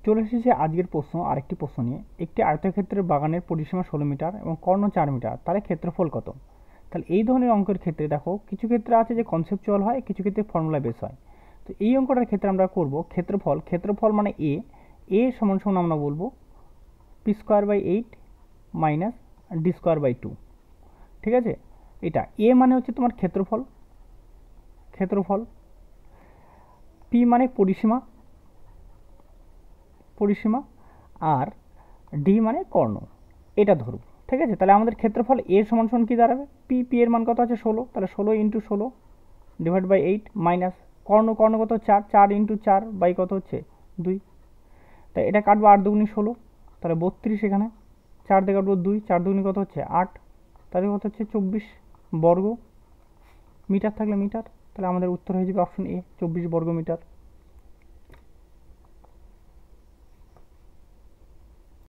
চলে এসেছে আজকের প্রশ্ন, আরেকটি প্রশ্ন নিয়ে। একটি আয়তক্ষেত্রের বাগানের পরিসীমা 16 মিটার এবং কর্ণ 4 মিটার, তাহলে ক্ষেত্রফল কত? তাহলে এই ধরনের অঙ্কের ক্ষেত্রে দেখো, কিছু ক্ষেত্রে আছে যে কনসেপচুয়াল হয়, কিছু ক্ষেত্রে ফর্মুলা বেস হয়। তো এই অঙ্কটার ক্ষেত্রে আমরা করব ক্ষেত্রফল। ক্ষেত্রফল মানে এ সমান সমান আমরা বলবো P square by 8 minus D square by 2। ঠিক আছে, এটা এ মানে হচ্ছে তোমার ক্ষেত্রফল, ক্ষেত্রফল। পি মানে পরিসীমা, পরিসীমা। আর ডি মানে কর্ণ, এটা ধরব। ঠিক আছে, তাহলে আমাদের ক্ষেত্রফল এ সমান সমান কি দাঁড়াবে? পি এর মান কত আছে 16, তাহলে 16 ইন্টু 16 ডিভাইড বাই 8 মাইনাস কর্ণ কত 4, 4 ইন্টু 4 বাই কত হচ্ছে 2। তাই এটা কাটবো 8 দুগুনি 16, তাহলে 32। এখানে 4 দিয়ে কাটবো 2, 4 দুগুনি কত হচ্ছে 8, তাহলে কত হচ্ছে 24 বর্গ মিটার। থাকলে মিটার, তাহলে আমাদের উত্তর হয়ে যাবে অপশন এ, 24 বর্গ মিটার।